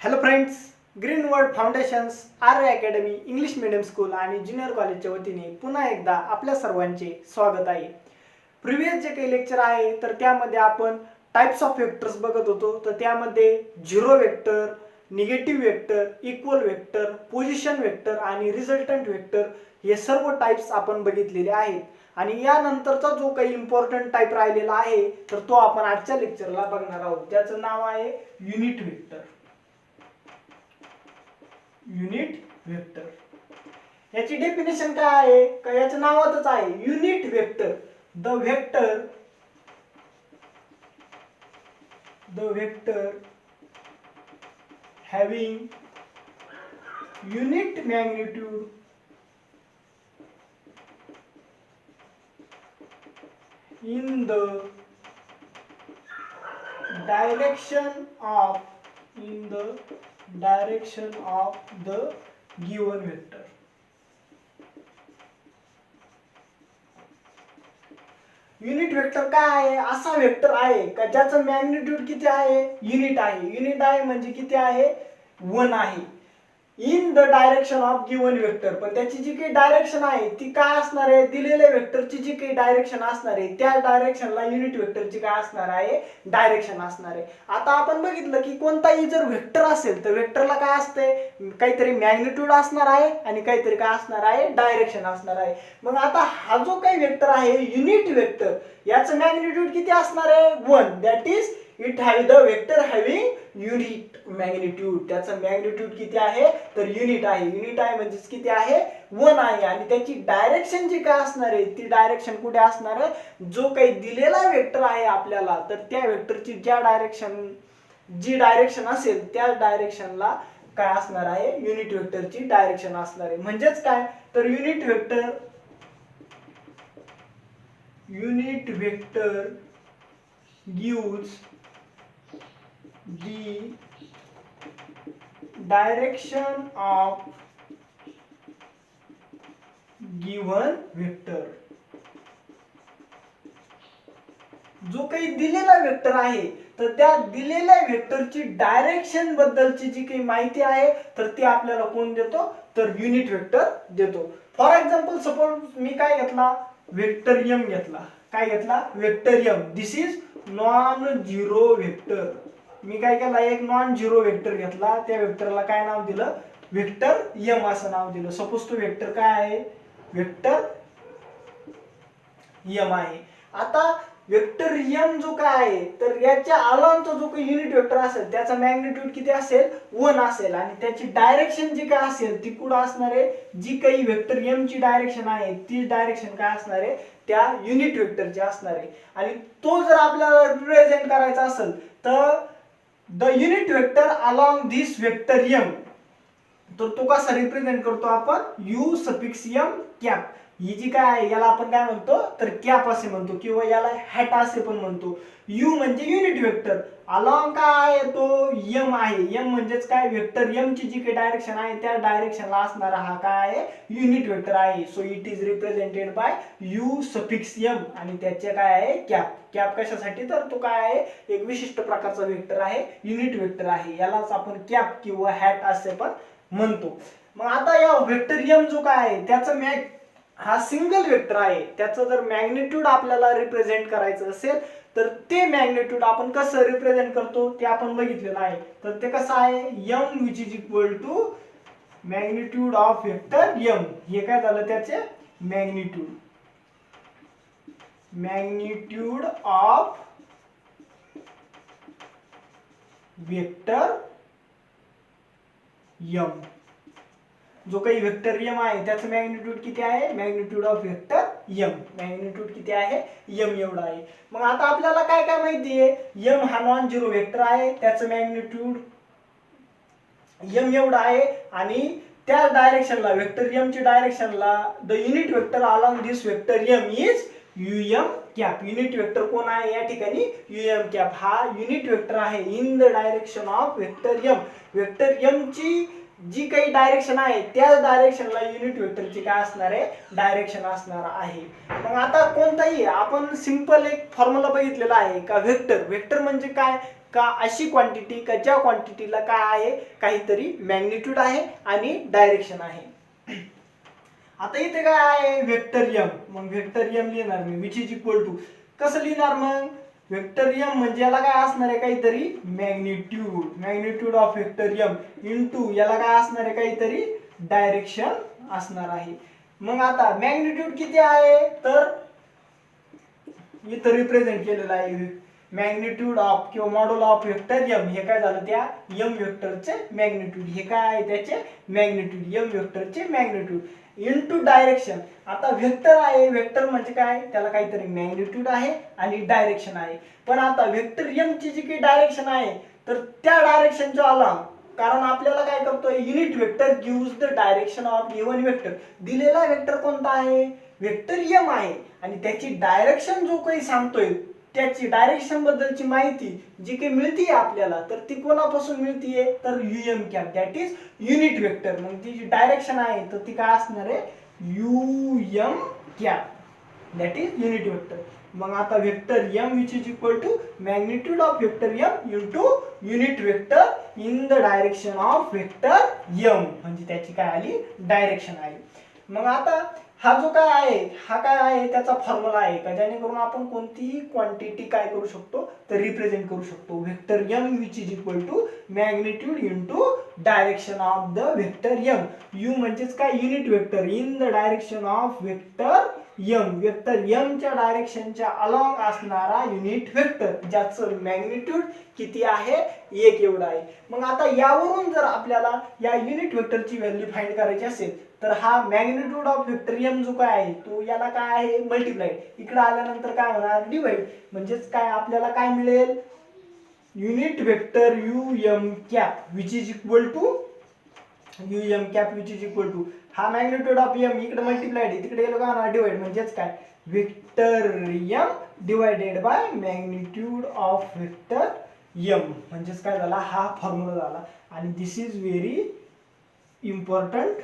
Hello friends, green world foundation's Arya academy English medium school आणि junior कॉलेजच्या वतीने पुन्हा एकदा आपल्या सर्वांचे स्वागत आहे. प्रिव्हियस जे काही लेक्चर आहे तर त्यामध्ये आपण टाइप्स ऑफ वेक्टर्स बघत होतो. तर त्यामध्ये zero vector, negative vector, equal vector, position vector आणि रिझल्टंट वेक्टर हे सर्व टाइप्स आपण बघितलेले आहेत. आणि यानंतरचा जो काही इम्पॉर्टंट टाइप राहिलेला आहे तर तो आपण आजच्या लेक्चरला बघणार आहोत. त्याचं नाव आहे युनिट वेक्टर. युनिट वेक्टर याची डेफिनेशन काय आहे का याच्या नावातच आहे unit vector. The vector having unit magnitude in the direction of the given vector. Unit vector काय आहे? असा वेक्टर आहे का ज्याचं मॅग्निट्यूड किती आहे? युनिट आहे. युनिट आहे म्हणजे किती आहे? 1 आहे. In the direction of given vector. पण त्याची जी काही डायरेक्शन आहे ती काय असणार आहे? दिलेल्या वेक्टरची जी काही डायरेक्शन असणार आहे त्या डायरेक्शनला युनिट वेक्टरची काय असणार आहे? डायरेक्शन असणार आहे. आता आपण बघितलं की कोणताही जर वेक्टर असेल तर वेक्टरला काय असते? काहीतरी मॅग्निट्यूड असणार आहे आणि काहीतरी काय असणार आहे? डायरेक्शन असणार आहे. मग आता हा जो काही वेक्टर आहे युनिट वेक्टर याचं मॅग्निट्यूड किती असणार आहे? 1. That is it have the vector having unit magnitude. त्याचं मॅग्निट्यूड किती आहे? तर युनिट आहे. युनिट आहे म्हणजे किती आहे? 1 आहे. आणि त्याची डायरेक्शन जी काय असणार आहे ती डायरेक्शन कुठे असणार आहे? जो काही दिलेला वेक्टर आहे आपल्याला तर त्या वेक्टरची जी डायरेक्शन असेल त्या डायरेक्शनला काय असणार आहे? युनिट वेक्टरची डायरेक्शन असणार आहे. म्हणजेच काय तर unit vector gives the direction of given vector. जो काही दिलेला वेक्टर आहे तर त्या दिलेल्या वेक्टरची डायरेक्शन बद्दलची जी काही माहिती आहे तर ती आपल्याला कोण देतो? तर युनिट वेक्टर देतो. फॉर एक्झाम्पल सपोज मी काय घेतला? वेक्टर m घेतला. काय घेतला? Vector m. This is non zero vector. मी काय केला? एक नॉन झिरो वेक्टर घेतला. त्या वेक्टरला काय नाव दिलं? वेक्टर m असं नाव दिलं. सपोज तो वेक्टर काय आहे? वेक्टर m आहे. आता वेक्टर m जो काय आहे तर याच्या अलाउनचा जो काही युनिट वेक्टर असेल त्याचा मॅग्निट्यूड किती असेल? 1 असेल. आणि त्याची डायरेक्शन जी काय असेल ती कुठं असणार आहे? जी काही वेक्टर m ची डायरेक्शन आहे ती डायरेक्शन काय असणार आहे? त्या युनिट वेक्टरची असणार आहे. आणि तो जर आपल्याला रिप्रेझेंट करायचा असेल तर the unit vector along this vector m तर तो कसा रिप्रेझेंट करतो आपण? u suffix m cap. ही जी काय आहे याला आपण काय म्हणतो? तर कॅप असे म्हणतो किंवा याला हॅट असे पण म्हणतो. u म्हणजे युनिट वेक्टर, अलॉंग काय आहे तो? m आहे. m म्हणजेच काय? वेक्टर m ची जी काही डायरेक्शन आहे त्या डायरेक्शनला असणारा हा काय आहे? युनिट वेक्टर आहे. So it is represented by u suffix m आणि त्याचे काय आहे? कॅप. कॅप कशासाठी? तर तो काय आहे? एक विशिष्ट प्रकारचा वेक्टर आहे, युनिट वेक्टर आहे. यालाच आपण कॅप किंवा हॅट असे पण म्हणतो. मग आता या वेक्टर m जो काय आहे त्याचं हा सिंगल वेक्टर आहे. त्याचं जर मॅग्निट्यूड आपल्याला रिप्रेझेंट करायचं असेल तर ते मॅग्निट्यूड आपण कसं रिप्रेझेंट करतो ते आपण बघितलेलं आहे. तर ते कसं आहे? m which is equal to magnitude of vector m. हे काय झालं? त्याचे मॅग्निट्यूड ऑफ वेक्टर m. जो काही वेक्टर m आहे त्याचं मॅग्निट्यूड किती आहे? Magnitude of vector m. Magnitude किती आहे? m एवढा आहे. मग आता आपल्याला काय काय माहिती आहे? m हा नॉन झिरो वेक्टर आहे. त्याचं मॅग्निट्यूड m एवढा आहे. आणि त्या डायरेक्शनला वेक्टर m ची डायरेक्शनला the unit vector along this vector m is um cap. Unit vector कोण आहे या ठिकाणी? um cap. हा युनिट वेक्टर आहे in the direction of vector m. Vector m ची जी काही डायरेक्शन आहे त्या डायरेक्शनला युनिट वेक्टरची काय असणार आहे? डायरेक्शन असणार आहे. मग आता कोणताही आपण सिंपल एक फॉर्म्युला बघितलेला आहे का वेक्टर. वेक्टर म्हणजे काय? का अशी क्वांटिटी का ज्या क्वांटिटीला काय आहे, काहीतरी मॅग्निट्यूड आहे आणि डायरेक्शन आहे. आता इथे काय आहे, वेक्टर एम. मग वेक्टर एम लिहिणार मी विच इज इक्वल टू, कसं लिहिणार मग, वेक्टर एम म्हणजे याला काय असणार आहे, काहीतरी magnitude of vector M into याला काय असणार आहे, काहीतरी डायरेक्शन असणार आहे. मग आता मॅग्निट्यूड किती आहे, तर इथं रिप्रेझेंट केलेलं आहे मॅग्निट्यूड ऑफ किंवा मॉड्यूल ऑफ वेक्टर एम. हे काय झालं, त्या एम वेक्टरचे मॅग्निट्यूड, हे काय आहे त्याचे मॅग्निट्यूड, एम वेक्टरचे मॅग्निट्यूड इनटू डायरेक्शन. आता वेक्टर आहे, वेक्टर म्हणजे काय, त्याला काहीतरी मॅग्निट्यूड आहे आणि डायरेक्शन आहे. पण आता वेक्टर एम ची जी काही डायरेक्शन आहे, तर त्या डायरेक्शनच्या अलॉंग, कारण आपल्याला काय करतोय, unit vector gives the direction of given vector. दिलेला वेक्टर कोणता आहे, वेक्टर एम आहे आणि त्याची डायरेक्शन जो काही सांगतोय, त्याची डायरेक्शन बद्दलची माहिती जी काही मिळते आपल्याला, तर ती कोणापासून मिळतीये, तर U M cap, that is unit vector. मग ती जी डायरेक्शन आहे तर ती काय असणार आहे, U M cap, that is unit vector. मग आता vector M which is equal to magnitude of vector M into unit vector in the direction of vector M, म्हणजे त्याची काय आली, डायरेक्शन आली. मग आता हा जो काय आहे, हा काय आहे, त्याचा फॉर्म्युला आहे का जेणेकरून आपण कोणतीही क्वांटिटी काय करू शकतो, तर रिप्रेझेंट करू शकतो. Vector M which is equal to magnitude into direction of the vector M. U म्हणजेच काय, unit vector in the direction of vector M, vector M च्या डायरेक्शनच्या अलॉंग असणारा युनिट वेक्टर, ज्याचं मॅग्निट्यूड किती आहे, 1 एवढा आहे. मग आता यावरून जर आपल्याला या युनिट वेक्टरची व्हॅल्यू फाइंड करायची असेल, तर हा मॅग्निट्यूड ऑफ वेक्टर एम जो काय आहे, तो याला काय आहे, मल्टिप्लाइड, इकडे आल्यानंतर काय होणार, डिवाइड. म्हणजेच काय, आपल्याला काय मिळेल, unit vector U M cap which is equal to U M cap which is equal to, हा मॅग्निट्यूड ऑफ एम इकडे मल्टिप्लाइड आहे, तिकडे गेलो का डिवाइड, म्हणजेच काय, vector M divided by magnitude of vector M. म्हणजेच काय झाला, हा फॉर्म्युला झाला. आणि this is very important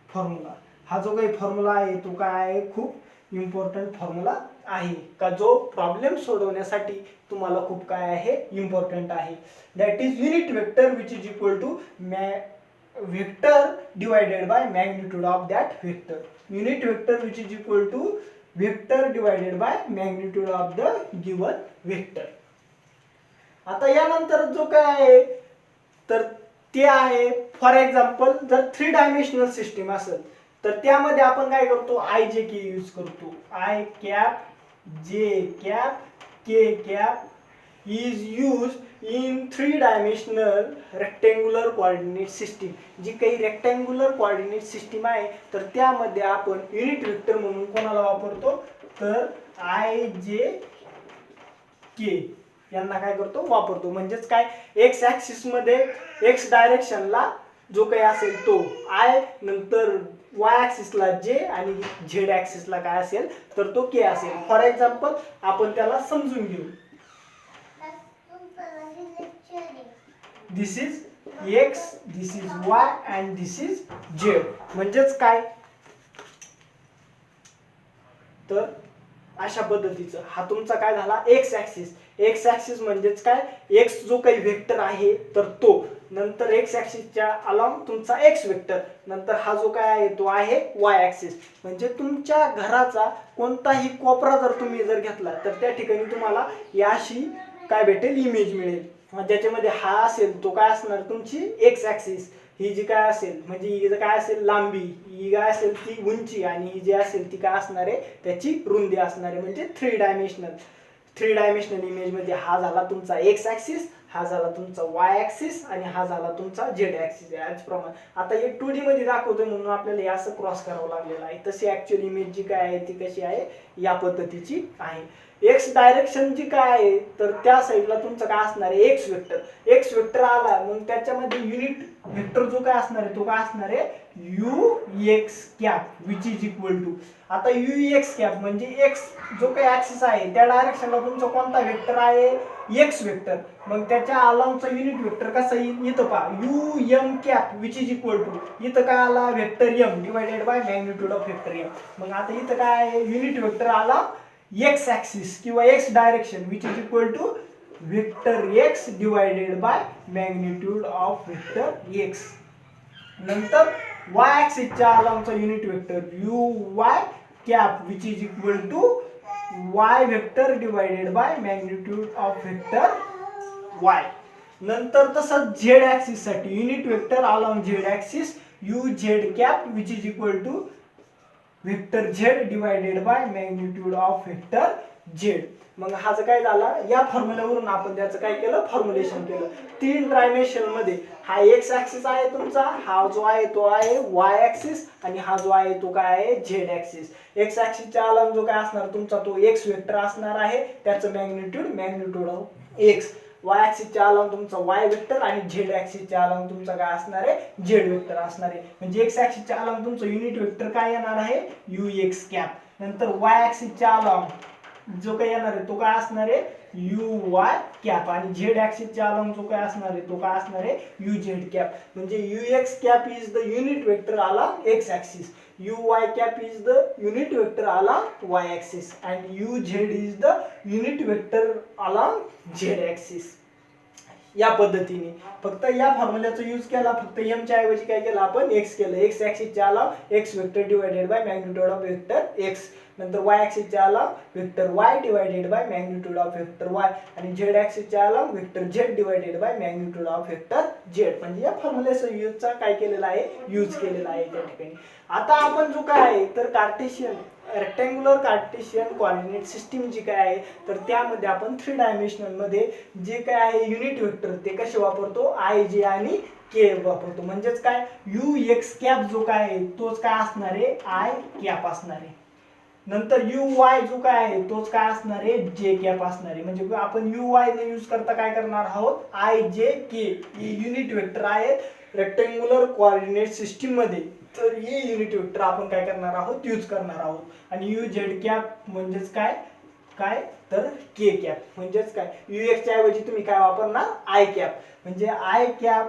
formula. हा जो काही फॉर्म्युला आहे तो काय आहे, खूप इम्पॉर्टंट फॉर्म्युला आहे, का जो प्रॉब्लेम सोडवण्यासाठी तुम्हाला खूप काय आहे, इम्पॉर्टंट आहे. That is unit vector which is equal to vector divided by magnitude of that vector. Unit vector which is equal to vector divided by magnitude of the given vector. आता यानंतर जो काय आहे, तर ते आहे, फॉर एक्झाम्पल जर 3 dimensional system असेल, तर त्यामध्ये आपण काय करतो, आय जे के यूज करतो. I cap, J cap, K cap is use in 3 dimensional rectangular coordinate system. जी काही रेक्टेंग्युलर कोऑर्डिनेट सिस्टीम आहे, तर त्यामध्ये आपण युनिट वेक्टर म्हणून कोणाला वापरतो, तर आय जे के यांना काय करतो, वापरतो. म्हणजेच काय, एक्स ऍक्सिस मध्ये एक्स डायरेक्शनला जो काही असेल तो आय, नंतर वाय ऍक्सिसला जे आणि झेड ऍक्सिसला काय असेल, तर तो के असेल. फॉर एक्झाम्पल आपण त्याला समजून घेऊ. This is X, this is Y and this is Z. म्हणजेच काय, तर अशा पद्धतीचं हा तुमचा काय झाला, एक्स ऍक्सिस. एक्स ऍक्सिस म्हणजेच काय, एक्स जो काही वेक्टर आहे तर तो, नंतर एक्स ऍक्सिसच्या अलॉंग तुमचा एक्स वेक्टर, नंतर हा जो काय आहे तो आहे वाय ऍक्सिस. म्हणजे तुमच्या घराचा कोणताही कोपरा जर तुम्ही जर घेतला, तर त्या ठिकाणी तुम्हाला याशी काय भेटेल, इमेज मिळेल. ज्याच्यामध्ये हा असेल तो काय असणार, तुमची एक्स ऍक्सिस. ही जी काय असेल, म्हणजे ही काय असेल, लांबी, ही काय असेल ती उंची, आणि ही जी असेल ती काय असणार आहे, त्याची रुंदी असणार आहे. म्हणजे 3 डायमेन्शनल इमेज मध्ये हा झाला तुमचा एक्स ऍक्सिस, हा झाला तुमचा वाय ऍक्सिस आणि हा झाला तुमचा झेड ऍक्सिस. याचप्रमाणे आता हे 2D मध्ये दाखवतोय म्हणून आपल्याला हे असं क्रॉस करावं लागलेलं आहे. तशी ऍक्च्युअल इमेज जी काय आहे ती कशी आहे, या पद्धतीची आहे. एक्स डायरेक्शन जी काय आहे, तर त्या साईडला तुमचं काय असणार आहे, एक्स वेक्टर. एक्स वेक्टर आला, मग त्याच्यामध्ये युनिट वेक्टर जो काय असणार आहे तो काय असणार आहे, u x cap which is equal to. आता यू एक्स कॅप म्हणजे एक्स जो काही ऍक्सिस आहे त्या डायरेक्शनला तुमचा कोणता वेक्टर आहे, एक्स वेक्टर. मग त्याच्या अलॉंगचा युनिट वेक्टर कसा येईल, इथं पहा, U M cap which is equal to, इथं काय आला, vector M divided by magnitude of vector M. मग आता इथं काय आहे, युनिट वेक्टर आला एक्स ऍक्सिस किंवा X direction which is equal to vector x divided by magnitude of vector x. नंतर y ऍक्सिसच्या अलॉंगचा unit vector uy cap which is equal to y vector divided by magnitude of vector y. नंतर तसंच z axis साठी unit vector along z axis uz cap which is equal to vector z divided by magnitude of vector z. मग हा जो काय झाला या फॉर्म्युल्यावरून आपण त्याचं काय केलं फॉर्म्युलेशन केलं. तीन डायमेन्शन मध्ये हा x ऍक्सिस आहे तुमचा, हा जो आहे तो आहे y ऍक्सिस आणि हा जो आहे तो काय आहे z ऍक्सिस. x ऍक्सिसच्या अलॉंग जो काय असणार तुमचा तो x वेक्टर असणार आहे, त्याचं मॅग्निट्यूड ऑफ x. y ऍक्सिसच्या अलॉंग तुमचा y वेक्टर आणि z ऍक्सिसच्या अलॉंग तुमचा काय असणार आहे z वेक्टर असणार आहे. म्हणजे x ऍक्सिसच्या अलॉंग तुमचं युनिट वेक्टर काय येणार आहे ux कॅप. नंतर y ऍक्सिसच्या अलॉंग जो काय येणार आहे तो काय असणार आहे uy कॅप आणि z ऍक्सिसच्या अलॉंग जो काय असणार आहे तो काय असणार आहे uz कॅप. म्हणजे ux cap is the unit vector along x axis, uy cap is the unit vector along y axis and uz is the unit vector along z axis. या पद्धतीने फक्त या फॉर्म्युल्याचा यूज केला, फक्त m च्या ऐवजी काय केलं आपण x केलं. x ऍक्सिसच्या along x vector divided by magnitude of vector x. नंतर y ऍक्सिसच्या along vector y divided by magnitude of vector y आणि z ऍक्सिसच्या along vector z divided by magnitude of vector z. म्हणजे या फॉर्म्युल्याचा यूजचा काय केलेला आहे यूज केलेला आहे त्या ठिकाणी. आता आपण जो काय आहे तर Cartesian rectangular Cartesian coordinate system जी काय आहे तर त्यामध्ये आपण 3 डायमेन्शनल मध्ये जे काय आहे युनिट वेक्टर ते कसे वापरतो आय जे आणि के वापरतो. म्हणजेच काय यू एक्स कॅप जो काय आहे तोच काय असणार आहे आय कॅप असणार आहे. नंतर यू वाय जो काय आहे तोच काय असणार आहे जे कॅप असणार आहे. म्हणजे आपण यू वाय ने यूज करता काय करणार आहोत आय जे के हे युनिट वेक्टर आहेत रेक्टँग्युलर कोऑर्डिनेट सिस्टीम मध्ये. तर हे युनिट वेक्टर आपण काय करणार आहोत यूज करणार आहोत. आणि यू झेड कॅप म्हणजेच काय काय तर के कॅप. म्हणजेच काय यू एक्स च्या ऐवजी तुम्ही काय वापरणार आय कॅप. म्हणजे I cap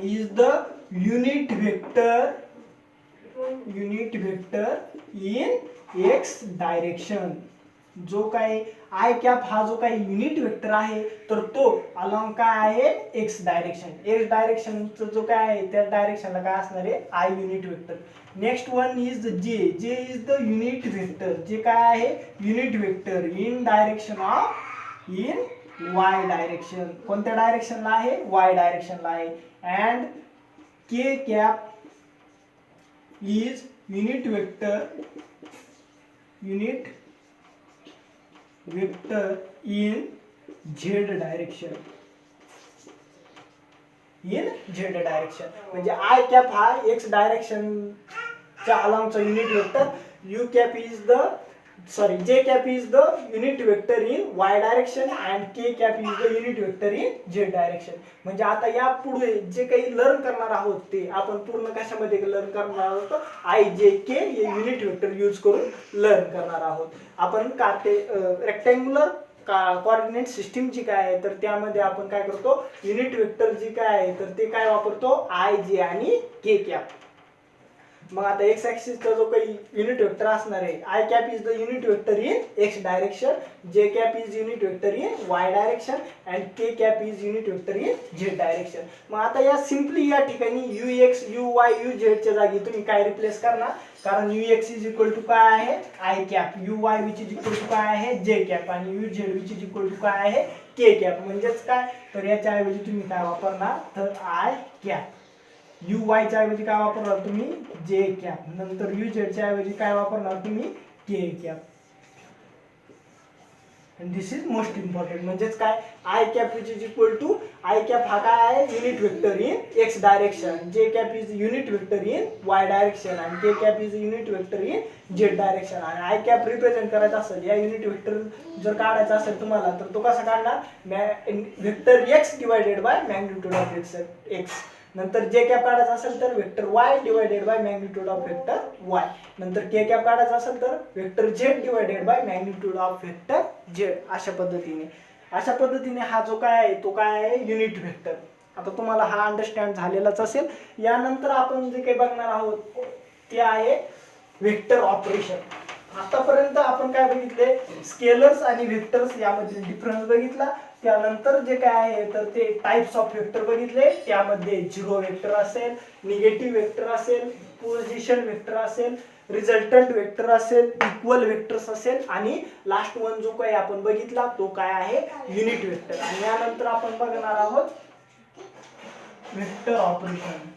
is the unit vector in X direction. जो काय आय कॅप हा जो काही युनिट वेक्टर आहे तर तो अलॉंग काय आहे एक्स डायरेक्शन. एक्स डायरेक्शनचा जो काय आहे त्या डायरेक्शनला काय असणार आहे I unit vector. Next one is J. J is the unit vector. J काय आहे unit vector in direction of in Y direction. कोणत्या डायरेक्शनला आहे वाय डायरेक्शनला आहे. And K cap is unit vector in z direction. म्हणजे I cap हा X direction च्या अलॉंगचा unit vector. U cap is the J cap is the unit vector in Y direction and K cap is the unit vector in Z direction. म्हणजे आता या पुढे जे काही लर्न करणार आहोत ते आपण पूर्ण कशामध्ये लर्न करणार आहोत आय जे के हे युनिट वेक्टर यूज करून लर्न करणार आहोत. आपण रेक्टँग्युलर कोऑर्डिनेट सिस्टीम जी काय आहे तर त्यामध्ये आपण काय करतो युनिट वेक्टर जी काय आहे तर ते काय वापरतो आय जे आणि के कॅप. मग आता एक्स ऍक्सिसचा जो काही युनिट वेक्टर असणार आहे I cap is the unit vector in X direction, J cap is unit vector in Y direction and K cap is unit vector in Z direction. मग आता या simply या ठिकाणी U X U Y U झेडच्या जागी तुम्ही काय replace करणार. कारण U X is equal to काय आहे I cap, U Y which is equal to काय आहे जे कॅप आणि U Z which is equal to काय आहे के कॅप. म्हणजेच काय तर याच्या ऐवजी तुम्ही काय वापरणार तर आय कॅप. यू वाय च्या ऐवजी काय वापरणार तुम्ही जे कॅप. नंतर यू झेड च्या ऐवजी काय वापरणार तुम्ही K cap. This is most important. म्हणजेच काय I cap which is equal to I cap हा काय आहे unit vector in X direction, J cap is unit vector in Y direction आणि K cap is unit vector in Z direction. आणि I cap represent करायचा असेल या unit vector जर काढायचा असेल तुम्हाला तर तो कसा काढणार vector x divided by magnitude of x. नंतर जे कॅप काढायचा असेल तर vector Y divided by magnitude of vector Y. नंतर के कॅप काढायचा असेल तर vector Z divided by magnitude of vector Z. अशा पद्धतीने हा जो काय आहे तो काय आहे युनिट वेक्टर. आता तुम्हाला हा अंडरस्टँड झालेलाच असेल. यानंतर आपण जे काही बघणार आहोत ते आहे वेक्टर ऑपरेशन. आतापर्यंत आपण काय बघितले स्केलर्स आणि वेक्टर्स यामधील डिफरन्स बघितला. त्यानंतर जे काय आहे तर ते टाइप्स ऑफ वेक्टर बघितले, त्यामध्ये झिरो वेक्टर असेल, निगेटिव्ह वेक्टर असेल, पोझिशन वेक्टर असेल, रिझल्टंट वेक्टर असेल, इक्वल वेक्टर्स असेल आणि लास्ट वन जो काही आपण बघितला तो काय आहे युनिट वेक्टर. आणि यानंतर आपण बघणार आहोत वेक्टर ऑपरेशन.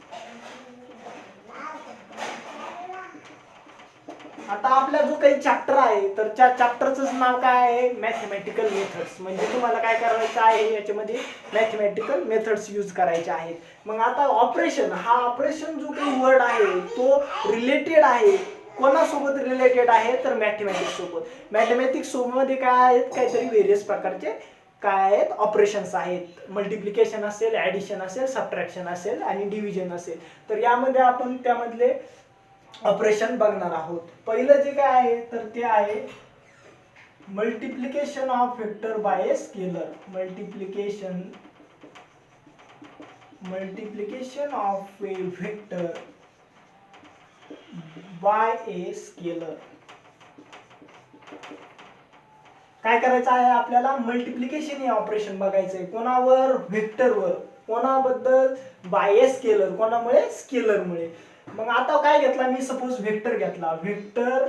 आता आपला जो काही चॅप्टर आहे तर त्या चॅप्टरचं नाव काय आहे मॅथमॅटिकल मेथड्स. म्हणजे तुम्हाला काय करायचं आहे याच्यामध्ये मॅथमॅटिकल मेथड्स यूज करायचे आहेत. मग आता ऑपरेशन, हा ऑपरेशन जो काही वर्ड आहे तो रिलेटेड आहे, कोणासोबत रिलेटेड आहे तर मॅथमॅटिक्स सोबत. मॅथमॅटिक्स मध्ये काय आहेत काहीतरी व्हेरियस प्रकारचे काय आहेत ऑपरेशन्स आहेत. मल्टिप्लिकेशन असेल, ऍडिशन असेल, सबट्रॅक्शन असेल आणि डिव्हिजन असेल. तर यामध्ये आपण त्यामधले ऑपरेशन बघणार आहोत. पहिलं जे काय आहे तर ते आहे multiplication of vector by scalar. Multiplication of A vector by a scalar. काय करायचं आहे आपल्याला मल्टिप्लिकेशन हे ऑपरेशन बघायचंय कोणावर वेक्टरवर. कोणाबद्दल बाय स्केलर, कोणामुळे स्केलरमुळे. मग आता काय घेतला मी सपोज वेक्टर घेतला, वेक्टर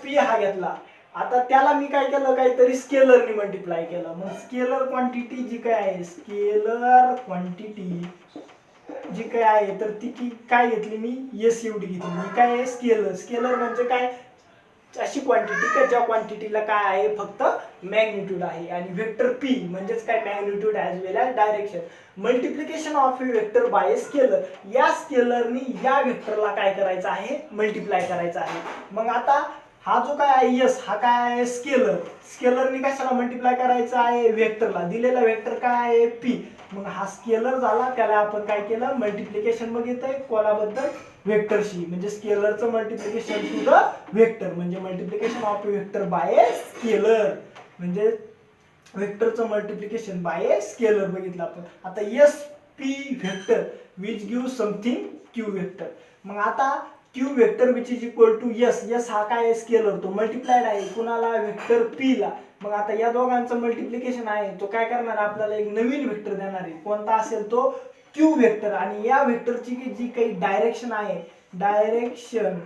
पी हा घेतला. आता त्याला मी काय केलं काहीतरी स्केलरनी मल्टिप्लाय केलं. मग स्केलर क्वांटिटी जी काय आहे, स्केलर क्वांटिटी जी काय आहे तर ती काय घेतली मी एस एवढी घेतली. मी काय आहे स्केलर. स्केलर म्हणजे काय अशी क्वांटिटी का ज्या क्वांटिटीला काय आहे फक्त मॅग्निट्यूड आहे. आणि वेक्टर पी म्हणजेच काय magnitude as well as direction. Multiplication of A vector by scalar, या स्केलरनी या वेक्टरला काय करायचं आहे मल्टिप्लाय करायचं आहे. मग आता हा जो काय आहे एस हा काय आहे स्केलर. स्केलरनी कशाला मल्टिप्लाय करायचं आहे वेक्टरला. दिलेला वेक्टर काय आहे पी. मग हा स्केलर झाला, त्याला आपण काय केलं मल्टिप्लिकेशन बघितलंय कोणाबद्दल वेक्टरशी. म्हणजे स्केलरचं मल्टिप्लिकेशन टू द वेक्टर म्हणजे multiplication of vector by scalar म्हणजे वेक्टरचं मल्टिप्लिकेशन बाय स्केलर बघितलं आपण. आता s p vector which give something q vector. मग आता q vector which is equal to s. S हा काय स्केलर तो मल्टिप्लाइड आहे कुणाला वेक्टर पी ला. मग आता या दोघांचं मल्टिप्लिकेशन आहे तो काय करणार आपल्याला एक नवीन वेक्टर देणार आहे. कोणता असेल तो क्यू वेक्टर. आणि या वेक्टरची जी काही डायरेक्शन आहे, डायरेक्शन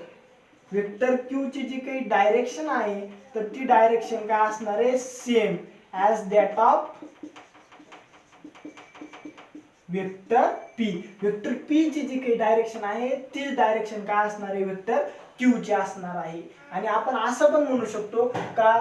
वेक्टर क्यू ची जी काही डायरेक्शन आहे तर ती डायरेक्शन काय असणार आहे same as that of vector P. Vector P ची जी काही डायरेक्शन आहे तीच डायरेक्शन काय असणार आहे वेक्टर क्यू ची असणार आहे. आणि आपण असं पण म्हणू शकतो का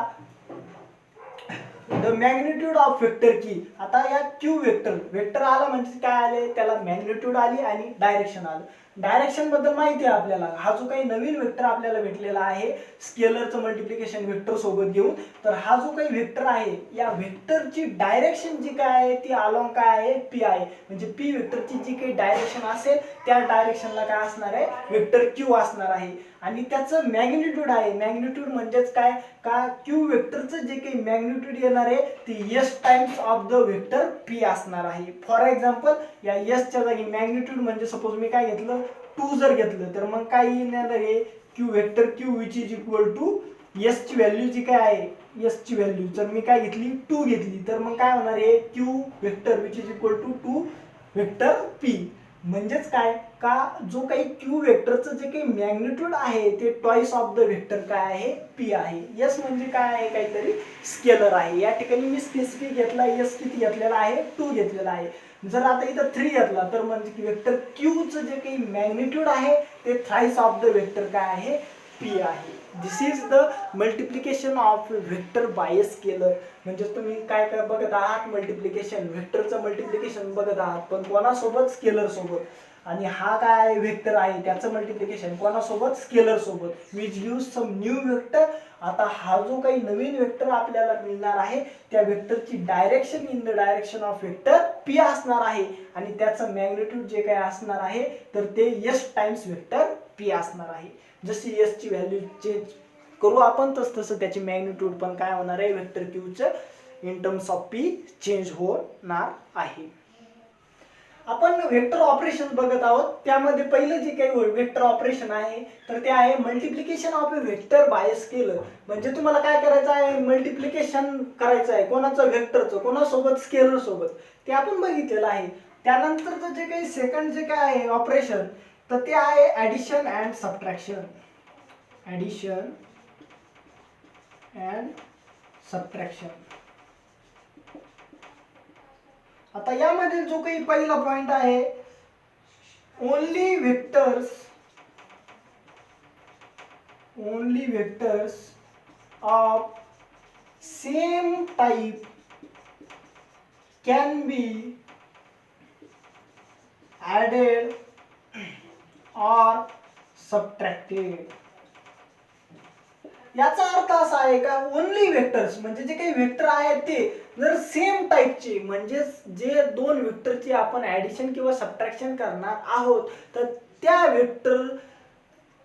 द मॅग्निट्यूड ऑफ वेक्टर की. आता या क्यू वेक्टर आला म्हणजे काय आले त्याला मॅग्निट्यूड आली आणि डायरेक्शन आलं. डायरेक्शन बद्दल माहिती आहे आपल्याला. हा जो काही नवीन वेक्टर आपल्याला भेटलेला आहे स्केलरचं मल्टिप्लिकेशन वेक्टर सोबत घेऊन, तर हा जो काही वेक्टर आहे या वेक्टरची डायरेक्शन जी काय आहे ती अलॉंग काय आहे पी आहे. म्हणजे पी वेक्टरची जी काही डायरेक्शन असेल त्या डायरेक्शनला काय असणार आहे वेक्टर क्यू असणार आहे. आणि त्याचं मॅग्निट्यूड आहे. मॅग्निट्यूड म्हणजेच काय का क्यू वेक्टरचं जे काही मॅग्निट्यूड येणार आहे ती S times of the vector P असणार आहे. फॉर एक्झाम्पल या एसच्या जागी मॅग्निट्यूड म्हणजे सपोज मी काय घेतलं 2 जर घेतलं तर मग काय येणार आहे q vector q which is equal to s ची व्हॅल्यू जी काय आहे एस ची व्हॅल्यू जर मी काय घेतली 2 घेतली तर मग काय होणार आहे q vector which is equal to 2 vector p. म्हणजेच काय का जो काही क्यू वेक्टरचं जे काही मॅग्निट्यूड आहे ते ट्वाइस ऑफ द वेक्टर काय आहे पी आहे. एस म्हणजे काय आहे काहीतरी स्केलर आहे. या ठिकाणी मी स्पेसिफिक घेतला एस किती घेतलेला आहे 2 घेतलेला आहे. जर आता इथं 3 घेतला तर म्हणजे वेक्टर क्यूचं जे काही मॅग्निट्यूड आहे ते थ्राइस ऑफ द वेक्टर काय आहे पी आहे. This is the multiplication of vector by scalar. म्हणजे तुम्ही काय बघत आहात मल्टिप्लिकेशन वेक्टरचं मल्टिप्लिकेशन बघत आहात पण कोणासोबत स्केलर सोबत. आणि हा काय वेक्टर आहे त्याचं मल्टिप्लिकेशन कोणासोबत स्केलर सोबत which gives some new vector. आता हा जो काही नवीन वेक्टर आपल्याला मिळणार आहे त्या वेक्टरची direction in the direction of vector P असणार आहे. आणि त्याचं मॅग्निट्यूड जे काय असणार आहे तर ते एस टाइम्स वेक्टर पी असणार आहे. जशी एस ची व्हॅल्यू चेंज करू आपण तसं त्याची मॅग्निट्यूड पण काय होणार आहे वेक्टर क्यूचं in terms of P change होणार आहे. आपण वेक्टर ऑपरेशन बघत आहोत. त्यामध्ये पहिलं जे काही वेक्टर ऑपरेशन आहे तर ते आहे multiplication of a vector by scalar. म्हणजे तुम्हाला काय करायचं आहे, मल्टिप्लिकेशन करायचं आहे कोणाचं, वेक्टरचं, कोणासोबत, स्केलर सोबत. ते आपण बघितलेलं आहे. त्यानंतरचं जे काही सेकंड जे काय आहे ऑपरेशन तर ते आहे addition and subtraction. Addition and subtraction. आता यामध्ये जो काही पहिला पॉइंट आहे, only vectors of same type can be added or subtracted. याचा अर्थ असा आहे का ओनली वेक्टर्स म्हणजे जे काही वेक्टर आहेत ते जर सेम टाइपचे, म्हणजे जे दोन वेक्टरची आपण ऍडिशन किंवा सबट्रॅक्शन करणार आहोत तर त्या वेक्टर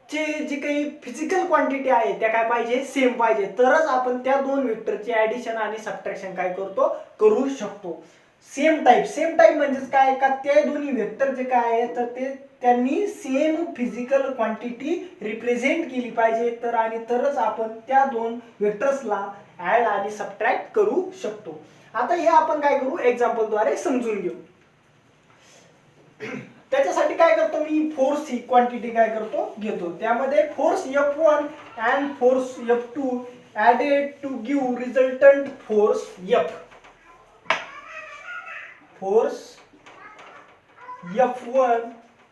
चे जे काही फिजिकल क्वांटिटी आहे त्या काय पाहिजे, सेम पाहिजे, तरच आपण त्या दोन वेक्टरची ऍडिशन आणि सबट्रॅक्शन काय करतो, करू शकतो. सेम टाइप म्हणजेच काय का ते दोन्ही वेक्टर जे काय आहे तर ते त्यांनी सेम फिजिकल क्वांटिटी रिप्रेझेंट केली पाहिजे, तर आणि तरच आपण त्या दोन वेक्टर्सला ऍड आणि सबट्रॅक्ट करू शकतो. आता हे आपण काय करू, एक्झाम्पल द्वारे समजून घेऊ. त्याच्यासाठी काय करतो मी, फोर्स ही क्वांटिटी काय करतो, घेतो. त्यामध्ये force F1 and force F2 added to give resultant force F. Force F1,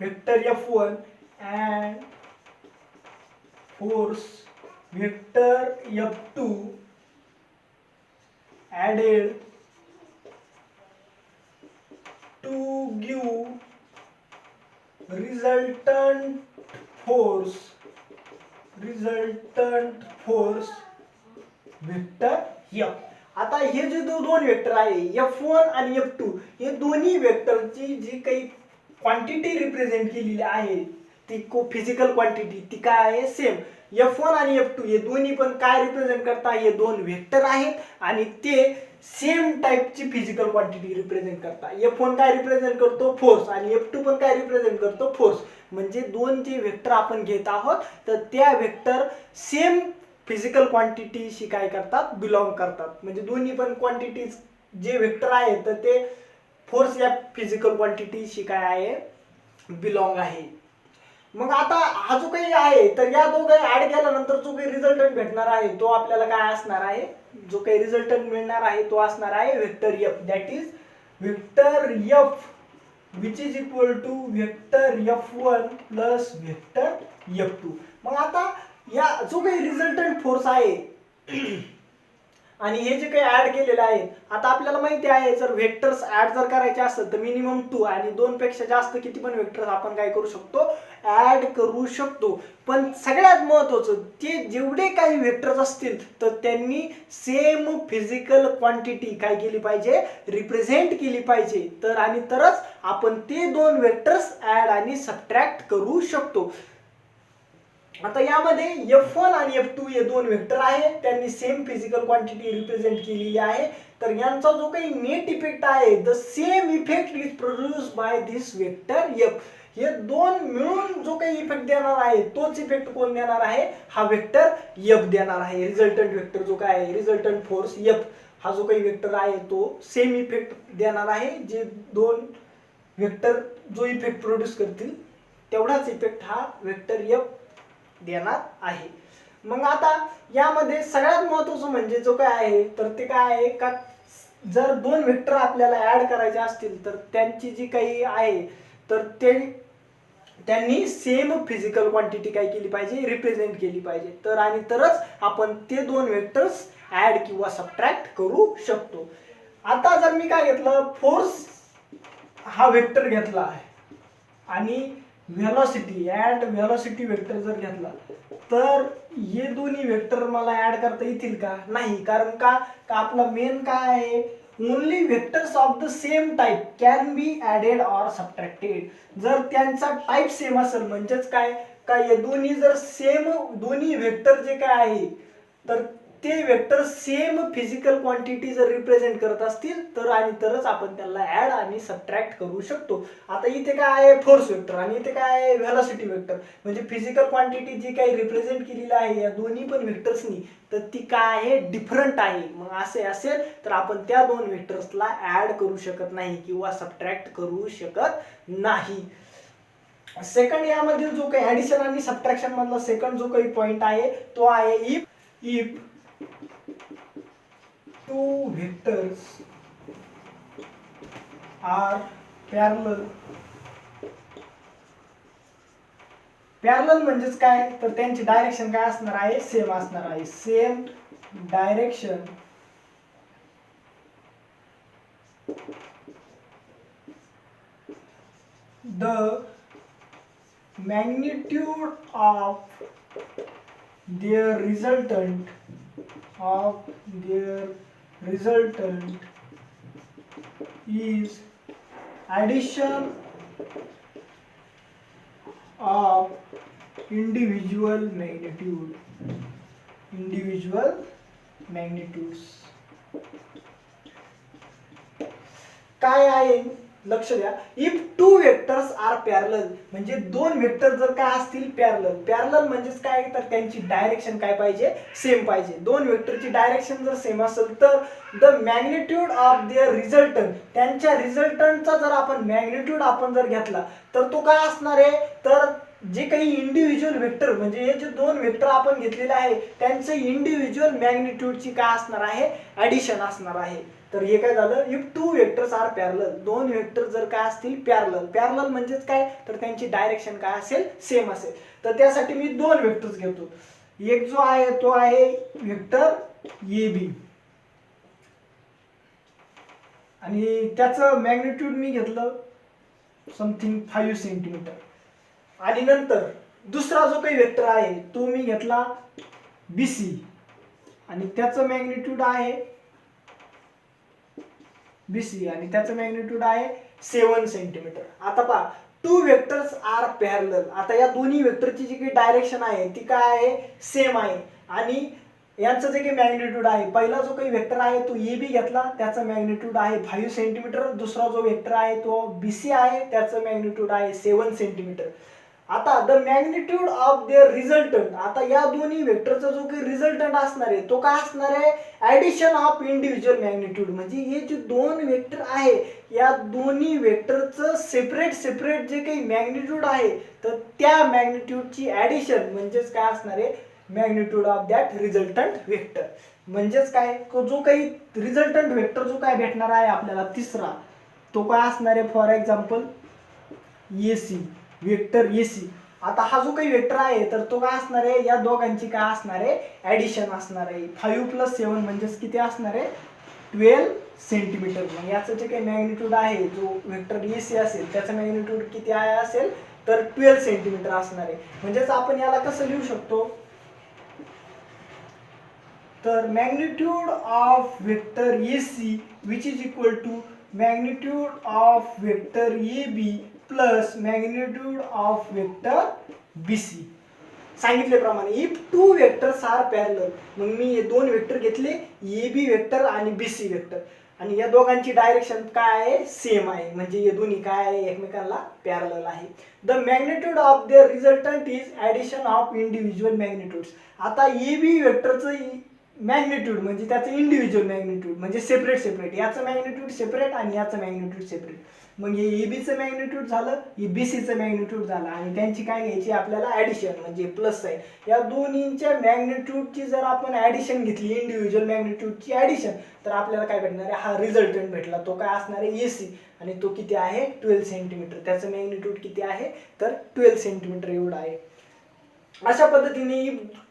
vector F1 and force vector F2 added to give resultant force vector F. आता हे जे दोन वेक्टर आहे F1 आणि F2 हे दोन्ही वेक्टरची जी काही क्वांटिटी रिप्रेझेंट केलेली आहे ती फिजिकल क्वांटिटी ती काय आहे, सेम. F1 आणि F2 हे दोन्ही पण काय रिप्रेझेंट करतात, हे दोन वेक्टर आहेत आणि ते सेम टाइपची फिजिकल क्वांटिटी रिप्रेझेंट करतात. F1 काय रिप्रेझेंट करतो, फोर्स, आणि F2 पण काय रिप्रेझेंट करतो, फोर्स. म्हणजे दोन जे वेक्टर आपण घेत आहोत तर त्या वेक्टर सेम फिजिकल क्वांटिटीशी काय करतात, बिलॉंग करतात. म्हणजे दोन्ही पण क्वांटिटीज जे वेक्टर आहेत तर ते फोर्स या फिजिकल क्वांटिटीशी काय आहे, बिलॉंग आहे. मग आता हा जो काही आहे तर या दोघे ऍड केल्यानंतर जो काही रिझल्टंट भेटणार आहे तो आपल्याला काय असणार आहे, जो काही रिझल्टंट मिळणार आहे तो असणार आहे vector F. That is vector F which is equal to vector F1 plus vector F2. मग आता या जो काही रिझल्टंट फोर्स आहे आणि हे जे काही ऍड केलेलं आहे, आता आपल्याला माहिती आहे जर वेक्टर्स ऍड जर करायचे असेल तर मिनिमम 2 आणि 2 पेक्षा जास्त किती पण वेक्टर्स आपण काय करू शकतो, ऍड करू शकतो. पण सगळ्यात महत्त्वाचं ते जेवढे काही वेक्टर्स असतील तर त्यांनी सेम फिजिकल क्वांटिटी काय केली पाहिजे, रिप्रेझेंट केली पाहिजे, तर आणि तरच आपण ते दोन वेक्टर्स ऍड आणि सबट्रॅक्ट करू शकतो. आता यामध्ये F1 आणि F2 हे दोन वेक्टर आहेत, त्यांनी सेम फिजिकल क्वांटिटी रिप्रेझेंट केलेली आहे. तर यांचा जो काही नेट इफेक्ट आहे, the same effect is produced by this vector F. हे दोन मिळून जो काही इफेक्ट देणार आहे तोच इफेक्ट कोण देणार आहे, हा वेक्टर F देणार आहे. रिझल्टंट वेक्टर जो काय आहे, रिझल्टंट फोर्स F हा जो काही वेक्टर आहे तो सेम इफेक्ट देणार आहे. जे दोन वेक्टर जो इफेक्ट प्रोड्यूस करतील तेवढाच इफेक्ट हा वेक्टर F देणार आहे. मग आता यामध्ये सगळ्यात महत्त्वाचं म्हणजे जो काय आहे तर ते काय आहे का जर दोन वेक्टर आपल्याला ऍड करायचे असतील तर त्यांची जी काही आहे तर त्यांनी सेम फिजिकल क्वांटिटी काय केली पाहिजे, रिप्रेझेंट केली पाहिजे, तर आणि तरच आपण ते दोन वेक्टर्स ऍड किंवा सबट्रॅक्ट करू शकतो. आता जर मी काय घेतलं, फोर्स हा वेक्टर घेतला आहे आणि व्हेलॉसिटी अँड व्हेलॉसिटी वेक्टर जर घेतला तर हे दोन्ही वेक्टर मला ऍड करता येतील का, नाही. कारण का आपला मेन काय आहे, only vectors of the same type can be added or subtracted. जर त्यांचा टाइप सेम असेल म्हणजेच काय हे दोन्ही जर सेम दोन्ही वेक्टर जे काय आहे तर ते वेक्टर सेम फिजिकल क्वांटिटी जर रिप्रेझेंट करत असतील तर आणि तरच आपण त्याला ऍड आणि सबट्रॅक्ट करू शकतो. आता इथे काय आहे फोर्स वेक्टर आणि इथे काय आहे व्हेलॉसिटी वेक्टर, म्हणजे फिजिकल क्वांटिटी जी काही रिप्रेझेंट केलेली आहे या दोन्ही पण वेक्टर्सनी तर ती काय आहे डिफरंट आहे. मग असे असेल तर आपण त्या दोन वेक्टर्सला ऍड करू शकत नाही किंवा सबट्रॅक्ट करू शकत नाही. सेकंड यामधील जो काही ऍडिशन आणि सबट्रॅक्शन मधला सेकंड जो काही पॉइंट आहे तो आहे if two vectors are parallel. Parallel म्हणजेच काय तर त्यांची डायरेक्शन काय असणार आहे सेम असणार आहे. Same direction the magnitude of their resultant is addition of individual magnitudes. काय आहे लक्ष द्या. If two vectors are parallel म्हणजे दोन वेक्टर जर काय असतील पॅरलल म्हणजेच काय तर त्यांची डायरेक्शन काय पाहिजे सेम पाहिजे. दोन वेक्टरची डायरेक्शन जर सेम असेल तर the magnitude of their resultant त्यांच्या रिझल्टंटचा जर आपण मॅग्निट्यूड आपण जर घेतला तर तो काय असणार आहे तर जे काही इंडिव्हिज्युअल वेक्टर म्हणजे हे जे दोन वेक्टर आपण घेतलेले आहे त्यांचे इंडिव्हिज्युअल मॅग्निट्यूडची काय असणार आहे ऍडिशन असणार आहे. तर हे काय झालं if two vectors are parallel दोन वेक्टर जर काय असतील पॅरलल म्हणजेच काय तर त्यांची डायरेक्शन काय असेल सेम असेल. तर त्यासाठी मी दोन वेक्टर्स घेतो. एक जो आहे तो आहे वेक्टर AB आणि त्याचं मॅग्निट्यूड मी घेतलं समथिंग 5 सेंटीमीटर आणि नंतर दुसरा जो काही वेक्टर आहे तो मी घेतला BC आणि त्याचं मॅग्निट्यूड आहे BC आणि त्याचं मॅग्निट्यूड आहे 7 सेंटीमीटर. आता पहा टू वेक्टर्स आर पॅरलल. आता या दोन्ही वेक्टरची जी काही डायरेक्शन आहे ती काय आहे सेम आहे आणि यांचं जे काही मॅग्निट्यूड आहे पहिला जो काही वेक्टर आहे तो AB घेतला त्याचं मॅग्निट्यूड आहे 5 सेंटीमीटर. दुसरा जो वेक्टर आहे तो BC आहे त्याचं मॅग्निट्यूड आहे 7 सेंटीमीटर. आता the magnitude of their resultant आता या दोन्ही वेक्टरचा जो काही रिझल्टंट असणार आहे तो काय असणार आहे ऍडिशन ऑफ इंडिव्हिज्युअल मॅग्निट्यूड म्हणजे हे जे दोन वेक्टर आहे या दोन्ही वेक्टरचं सेपरेट जे काही मॅग्निट्यूड आहे तर त्या मॅग्निट्यूडची ऍडिशन म्हणजेच काय असणार आहे magnitude of that resultant vector. म्हणजेच काय जो काही रिझल्टंट वेक्टर जो काय भेटणार आहे आपल्याला तिसरा तो काय असणार आहे for example AC vector AC. आता हा जो काही वेक्टर आहे तर तो काय असणार आहे या दोघांची काय असणार आहे ऍडिशन असणार आहे. 5 + 7 म्हणजेच किती असणार आहे 12 सेंटीमीटर. मग याचं जे काही मॅग्निट्यूड आहे जो वेक्टर AC असेल त्याचं मॅग्निट्यूड किती आहे असेल तर 12 सेंटीमीटर असणार आहे. म्हणजेच आपण याला कसं लिहू शकतो तर magnitude of vector AC which is equal to magnitude of vector AB plus magnitude of vector BC. सांगितल्याप्रमाणे if two vectors are parallel मग मी हे दोन वेक्टर घेतले AB वेक्टर आणि BC वेक्टर आणि या दोघांची डायरेक्शन काय आहे सेम आहे म्हणजे हे दोन्ही काय आहे एकमेकांना पॅरलल आहे. The magnitude of their resultant is addition of individual magnitudes. आता AB वेक्टरचं मॅग्निट्यूड म्हणजे त्याचं इंडिव्हिज्युअल मॅग्निट्यूड म्हणजे सेपरेट याचं मॅग्निट्यूड सेपरेट आणि याचं मॅग्निट्यूड सेपरेट. मग हे EBचं मॅग्निट्यूड झालं हे BCचं मॅग्निट्यूड झालं आणि त्यांची काय घ्यायची आपल्याला ऍडिशन म्हणजे प्लस साइन. या दोन्हींच्या मॅग्निट्यूडची जर आपण ऍडिशन घेतली इंडिव्हिज्युअल मॅग्निट्यूडची ऍडिशन तर आपल्याला काय भेटणार आहे हा रिझल्टंट भेटला तो काय असणार आहे AC आणि तो किती आहे 12 सेंटीमीटर. त्याचं मॅग्निट्यूड किती आहे तर 12 सेंटीमीटर एवढा आहे. अशा पद्धतीने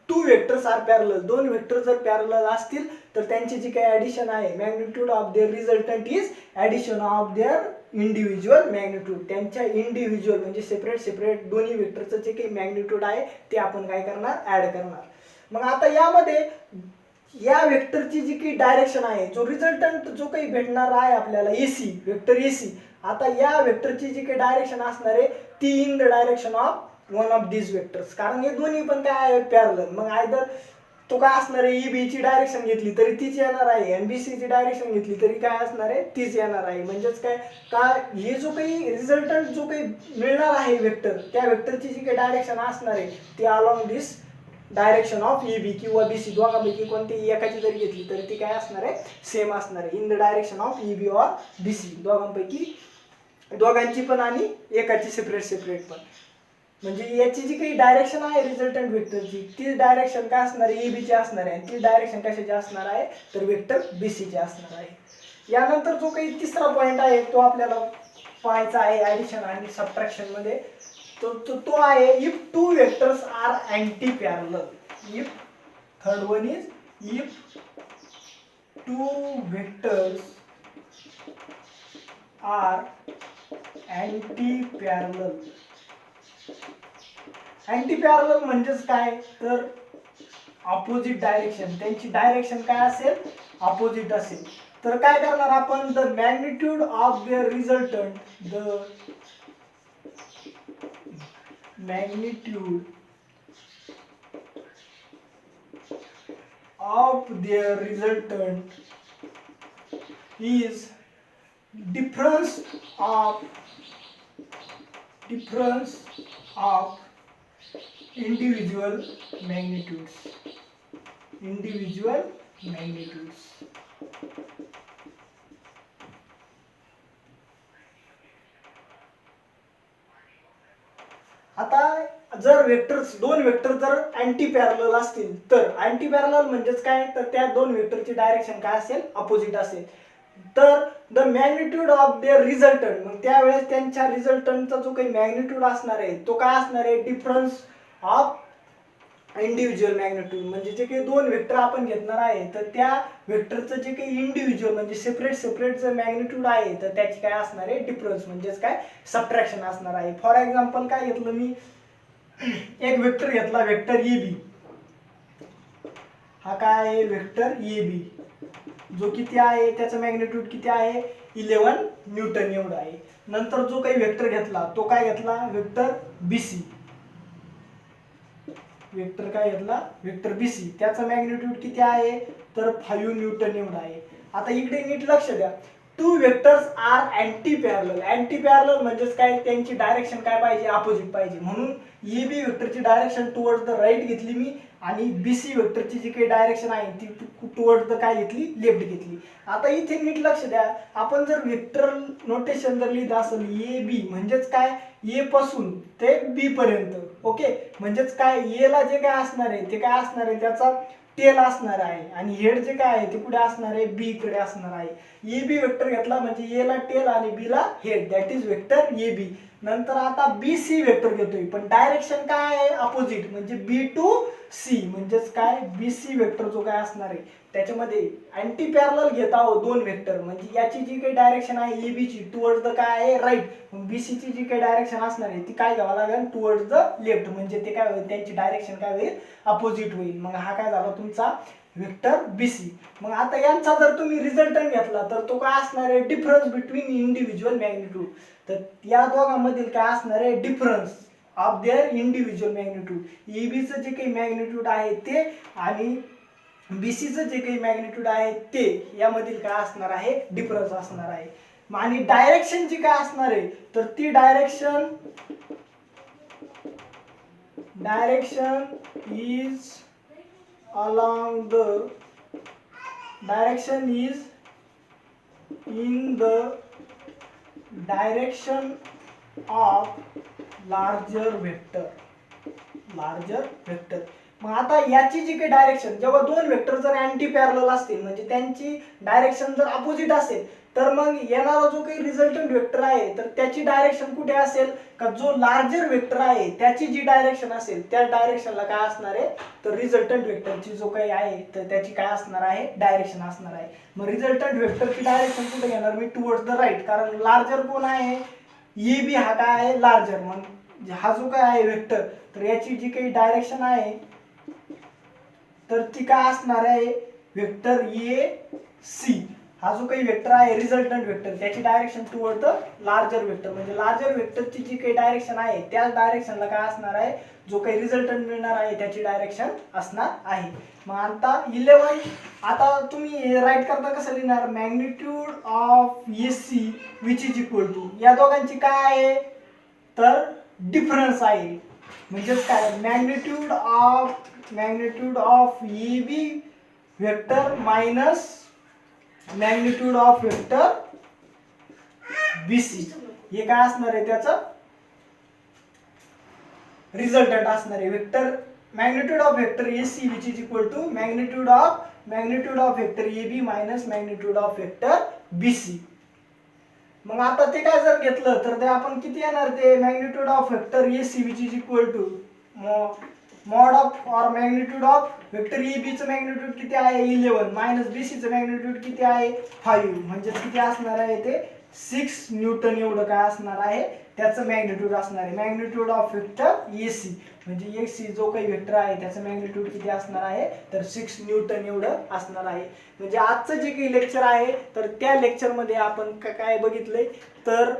टू वेक्टर्स आर पॅरलल दोन वेक्टर जर पॅरलल असतील तर त्यांची जी काही ऍडिशन आहे magnitude of their resultant is addition of their individual magnitude. त्यांच्या इंडिव्हिज्युअल म्हणजे सेपरेट दोन्ही वेक्टरचं जे काही मॅग्निट्यूड आहे ते आपण काय करणार ऍड करणार. मग आता यामध्ये या वेक्टरची जी काही डायरेक्शन आहे जो रिझल्टंट जो काही भेटणार आहे आपल्याला AC वेक्टर AC. आता या वेक्टरची जी काही डायरेक्शन असणार आहे ती in the direction of one of these vectors कारण हे दोन्ही पण काय आहे पॅरलल. मग आयदर तो काय असणार आहे, ईबी ची डायरेक्शन घेतली तरी तीच येणार आहे, एनबीसी ची डायरेक्शन घेतली तरी काय असणार आहे, तीच येणार आहे. म्हणजेच काय का हे जो काही रिझल्टंट जो काही मिळणार आहे वेक्टर, त्या वेक्टरची जी काही डायरेक्शन असणार आहे ती along this direction of EB किंवा बीसी दोघांपैकी कोणतीही एकाची जरी घेतली तरी ती काय असणार आहे, सेम असणार आहे. In the direction of EB or BC, दोघांपैकी दोघांची पण आणि एकाची सेपरेट पण. म्हणजे याची जी काही डायरेक्शन आहे रिझल्टंट वेक्टरची ती डायरेक्शन काय असणार आहे, ईबी ची असणार आहे. ती डायरेक्शन कशाची असणार आहे, तर वेक्टर बीसी ची असणार आहे. यानंतर जो काही तिसरा पॉइंट आहे तो आपल्याला पाहायचा आहे ऍडिशन आणि सबट्रॅक्शन मध्ये. तो आहे if two vectors are anti parallel. If third one is if two vectors are anti parallel. Anti parallel म्हणजेच काय, तर ऑपोजिट डायरेक्शन, त्यांची डायरेक्शन काय असेल, ऑपोजिट असेल. तर काय करणार आपण, the magnitude of their resultant, the magnitude of their resultant is difference of individual magnitudes. आता जर वेक्टर्स, दोन वेक्टर जर अँटी पॅरलल असतील तर अँटी पॅरलल म्हणजेच काय, तर त्या दोन वेक्टरची डायरेक्शन काय असेल, अपोजिट असेल. तर the magnitude of their resultant, मग त्यावेळेस त्यांच्या रिझल्टंटचा जो काही मॅग्निट्यूड असणार आहे तो काय असणार आहे, डिफरन्स ऑफ इंडिव्हिज्युअल मॅग्निट्यूड. म्हणजे जे काही दोन वेक्टर आपण घेणार आहे तर त्या वेक्टरचं जे काही इंडिव्हिज्युअल म्हणजे सेपरेट जर मॅग्निट्यूड आहे तर त्याची काय असणार आहे, डिफरन्स म्हणजेच काय, सबट्रॅक्शन असणार आहे. फॉर एक्झाम्पल काय घेतलं मी, एक वेक्टर घेतला वेक्टर एबी. हा काय आहे, वेक्टर एबी, जो किती आहे, त्याचं मॅग्निट्यूड किती आहे, 11 न्यूटन एवढं आहे. नंतर जो काही वेक्टर घेतला तो काय घेतला, वेक्टर बीसी. वेक्टर काय घेतला, वेक्टर बीसी, त्याचं मॅग्निट्यूड किती आहे, तर 5 न्यूटन एवढं आहे. आता इकडे नीट लक्ष द्या, two vectors are anti parallel. Anti parallel म्हणजेच काय, त्यांची डायरेक्शन काय पाहिजे, अपोजिट पाहिजे. म्हणून एबी वेक्टरची डायरेक्शन टुवर्ड्स द राईट घेतली मी आणि बीसी वेक्टरची जी काही डायरेक्शन आहे ती टुवर्ड्स द काय घेतली, लेफ्ट घेतली. आता इथे नीट लक्ष द्या, आपण जर वेक्टर नोटेशन जर लिहित असेल ए बी म्हणजेच काय, ए पासून ते बी पर्यंत, ओके, म्हणजेच काय, ए ला जे काय असणार आहे ते काय असणार आहे, त्याचा टेल असणार आहे आणि हेड जे काय आहे ते कुठे असणार आहे, बी कडे असणार आहे. ए बी वेक्टर घेतला म्हणजे ए ला टेल आणि बी ला head, that is vector A B. नंतर आता बी सी वेक्टर घेतोय पण डायरेक्शन काय आहे, अपोजिट, म्हणजे बी टू सी. म्हणजेच काय, बी सी वेक्टर जो काय असणार आहे त्याच्यामध्ये अँटी पॅरलल घेत आहोत दोन वेक्टर. म्हणजे याची जी काही डायरेक्शन आहे ए बी ची टुवर्ड्स द काय आहे, राईट. मग बी सी ची जी काही डायरेक्शन असणार आहे ती काय घ्यावं लागेल, टुवर्ड्स द लेफ्ट. म्हणजे ते काय होईल, त्यांची डायरेक्शन काय होईल, अपोजिट होईल. मग हा काय झाला तुमचा वेक्टर बीसी. मग आता यांचा जर तुम्ही रिझल्टंट घेतला तर तो काय असणार आहे, डिफरन्स बिटवीन इंडिव्हिज्युअल मॅग्निट्यूड. तर या दोघांमधील काय असणार आहे, difference of their individual magnitude. ईबीचं जे काही मॅग्निट्यूड आहे ते आणि बीसीचं जे काही मॅग्निट्यूड आहे ते, यामधील काय असणार आहे, डिफरन्स असणार आहे. आणि डायरेक्शन जी काय असणार आहे तर ती direction is along the direction is in the direction of larger vector. मग आता याची जी काही डायरेक्शन, जेव्हा दोन वेक्टर जर अँटी पॅरलल असतील म्हणजे त्यांची डायरेक्शन जर अपोजिट असेल तर मग येणारा जो काही रिझल्टंट वेक्टर आहे तर त्याची डायरेक्शन कुठे असेल, का जो लार्जर वेक्टर आहे त्याची जी डायरेक्शन असेल त्या डायरेक्शनला काय असणार आहे, तर रिझल्टंट वेक्टरची जो काही आहे तर त्याची काय असणार आहे, डायरेक्शन असणार आहे. मग रिझल्टंट वेक्टरची डायरेक्शन कुठे घेणार मी, टुवर्ड्स द राईट. कारण लार्जर कोण आहे, ए बी हा काय आहे, लार्जर. मग हा जो काय आहे वेक्टर तर याची जी काही डायरेक्शन आहे तर ती काय असणार आहे, वेक्टर ए सी. हा जो काही वेक्टर आहे रिझल्टंट वेक्टर त्याची direction toward the larger vector, म्हणजे लार्जर वेक्टरची जी काही डायरेक्शन आहे त्याच डायरेक्शनला काय असणार आहे, जो काही रिझल्टंट मिळणार आहे त्याची डायरेक्शन असणार आहे. मग आता 11 आता तुम्ही राईट करता कसं लिहिणार, magnitude of A C which is equal to या दोघांची काय आहे तर डिफरन्स आहे, म्हणजेच काय magnitude of A B vector minus magnitude of vector B C, हे काय असणार आहे त्याचं रिझल्टंट असणार आहे. Vector magnitude of vector A C which is equal to magnitude of vector A B minus magnitude of vector B C. मग आता ते काय जर घेतलं तर ते आपण किती येणार, ते magnitude of vector A C which is equal to mod of और magnitude of vector A B चं मॅग्निट्यूड किती आहे 11 मायनस बी सी चं मॅग्निट्यूड किती आहे 5, म्हणजे किती असणार आहे ते 6 न्यूटन एवढं काय असणार आहे त्याचं मॅग्निट्यूड असणार आहे. Magnitude of vector A C म्हणजे ए सी जो काही वेक्टर आहे त्याचं मॅग्निट्यूड किती असणार आहे तर 6 न्यूटन एवढं असणार आहे. म्हणजे आजचं जे काही लेक्चर आहे तर त्या लेक्चरमध्ये आपण काय बघितलंय तर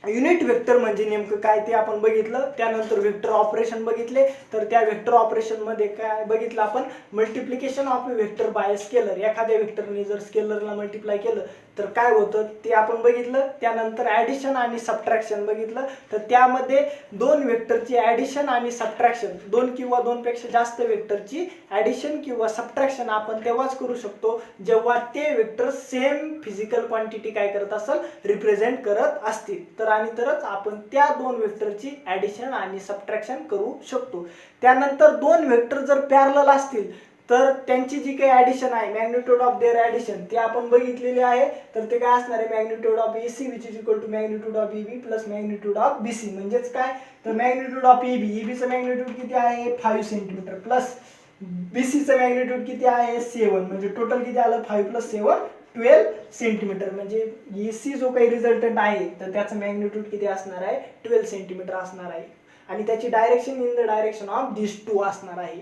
युनिट वेक्टर म्हणजे नेमकं काय ते आपण बघितलं. त्यानंतर वेक्टर ऑपरेशन बघितले, तर त्या वेक्टर ऑपरेशन मध्ये काय बघितलं आपण multiplication of vector by scalar, एखाद्या वेक्टरने जर स्केलरला मल्टिप्लाय केलं तर काय होतं ते आपण बघितलं. त्यानंतर ॲडिशन आणि सबट्रॅक्शन बघितलं, तर त्यामध्ये दोन वेक्टरची ॲडिशन आणि सबट्रॅक्शन, दोन किंवा दोनपेक्षा जास्त वेक्टरची ॲडिशन किंवा सबट्रॅक्शन आपण तेव्हाच करू शकतो जेव्हा ते वेक्टर सेम फिजिकल क्वांटिटी काय करत असेल रिप्रेझेंट करत असतील, तर आणि तरच आपण त्या दोन वेक्टरची ॲडिशन आणि सबट्रॅक्शन करू शकतो. त्यानंतर दोन वेक्टर जर पॅरलल असतील तर त्यांची जी काही ॲडिशन आहे मॅग्निट्यूड ऑफ देअर ॲडिशन ते आपण बघितलेली आहे, तर ते काय असणार आहे magnitude of A C which is equal to magnitude of A B plus magnitude of B C. म्हणजेच काय तर मॅग्निट्यूड ऑफ ए बी चं मॅग्निट्यूड किती आहे 5 सेंटीमीटर प्लस बी सी चं मॅग्निट्यूड किती आहे 7, म्हणजे टोटल किती आलं 5 + 7 12 सेंटीमीटर. म्हणजे ए सी जो काही रिझल्टंट आहे तर त्याचं मॅग्निट्यूड किती असणार आहे 12 सेंटीमीटर असणार आहे आणि त्याची direction in the direction of this two असणार आहे.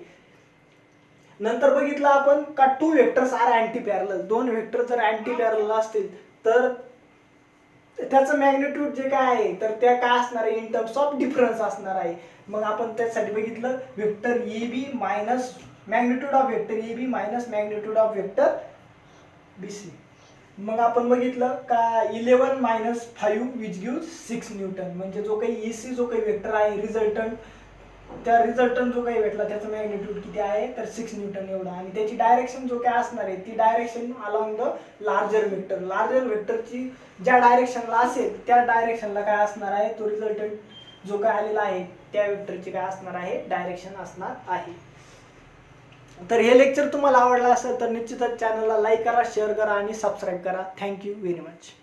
नंतर बघितलं आपण का two vectors are anti parallel, दोन वेक्टर जर अँटी पॅरलल असतील तर त्याचं मॅग्निट्यूड जे काय आहे तर त्या काय असणार आहे इन टर्म्स ऑफ डिफरन्स असणार आहे. मग आपण त्यासाठी बघितलं vector A B minus magnitude of vector A B minus magnitude of vector B C. मग आपण बघितलं का 11 मायनस 5 विच गिव्स 6 न्यूटन, म्हणजे जो काही ए सी जो काही वेक्टर आहे रिझल्टंट, त्या रिझल्टंट जो काही भेटला त्याचं मॅग्निट्यूड किती आहे तर 6 न्यूटन एवढा, आणि त्याची डायरेक्शन जो काय असणार आहे ती direction along the larger vector, larger वेक्टरची ज्या डायरेक्शनला असेल त्या डायरेक्शनला काय असणार आहे तो रिझल्टंट जो काय आलेला आहे त्या वेक्टरची काय असणार आहे डायरेक्शन असणार आहे. तर हे लेक्चर तुम्हाला आवडलं असेल तर निश्चितच चॅनलला लाईक करा, शेअर करा आणि सबस्क्राईब करा. Thank you very much.